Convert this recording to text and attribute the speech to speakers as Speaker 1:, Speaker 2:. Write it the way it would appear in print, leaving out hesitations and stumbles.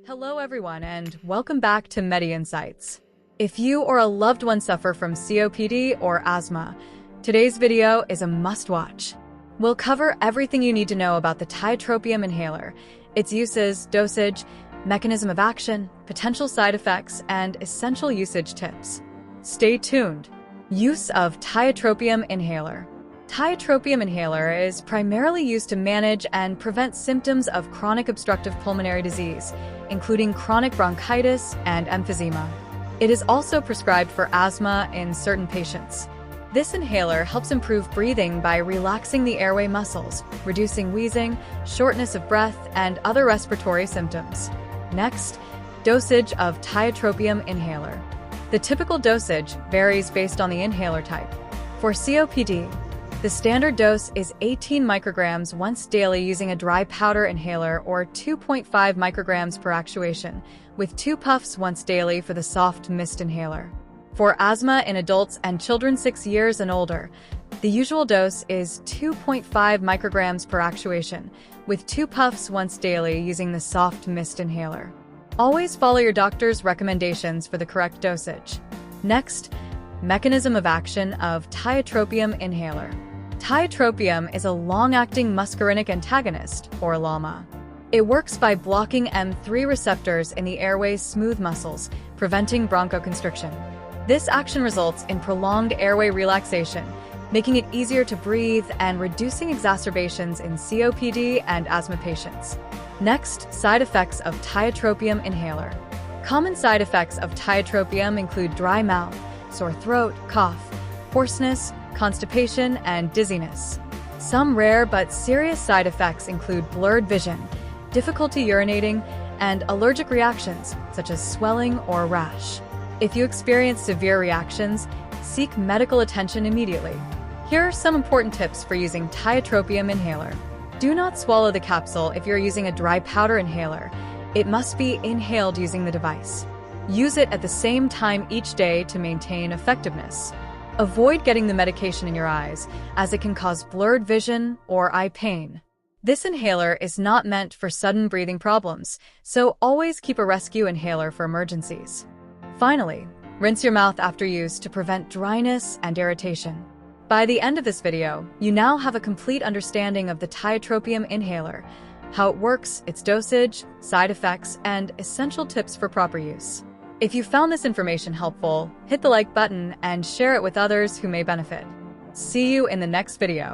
Speaker 1: Hello everyone and welcome back to MediInsights. If you or a loved one suffer from COPD or asthma, today's video is a must-watch. We'll cover everything you need to know about the Tiotropium Inhaler, its uses, dosage, mechanism of action, potential side effects, and essential usage tips. Stay tuned. Use of Tiotropium Inhaler. Tiotropium Inhaler is primarily used to manage and prevent symptoms of chronic obstructive pulmonary disease, including chronic bronchitis and emphysema. It is also prescribed for asthma in certain patients. This inhaler helps improve breathing by relaxing the airway muscles, reducing wheezing, shortness of breath, and other respiratory symptoms. Next, dosage of Tiotropium Inhaler. The typical dosage varies based on the inhaler type. For COPD, the standard dose is 18 micrograms once daily using a dry powder inhaler or 2.5 micrograms per actuation, with 2 puffs once daily for the soft mist inhaler. For asthma in adults and children 6 years and older, the usual dose is 2.5 micrograms per actuation, with 2 puffs once daily using the soft mist inhaler. Always follow your doctor's recommendations for the correct dosage. Next, mechanism of action of Tiotropium Inhaler. Tiotropium is a long-acting muscarinic antagonist, or LAMA. It works by blocking M3 receptors in the airway's smooth muscles, preventing bronchoconstriction. This action results in prolonged airway relaxation, making it easier to breathe and reducing exacerbations in COPD and asthma patients. Next, side effects of Tiotropium Inhaler. Common side effects of tiotropium include dry mouth, sore throat, cough, hoarseness, constipation, and dizziness. Some rare but serious side effects include blurred vision, difficulty urinating, and allergic reactions such as swelling or rash. If you experience severe reactions, seek medical attention immediately. Here are some important tips for using Tiotropium Inhaler. Do not swallow the capsule if you're using a dry powder inhaler. It must be inhaled using the device. Use it at the same time each day to maintain effectiveness. Avoid getting the medication in your eyes, as it can cause blurred vision or eye pain. This inhaler is not meant for sudden breathing problems, so always keep a rescue inhaler for emergencies. Finally, rinse your mouth after use to prevent dryness and irritation. By the end of this video, you now have a complete understanding of the Tiotropium Inhaler, how it works, its dosage, side effects, and essential tips for proper use. If you found this information helpful, hit the like button and share it with others who may benefit. See you in the next video.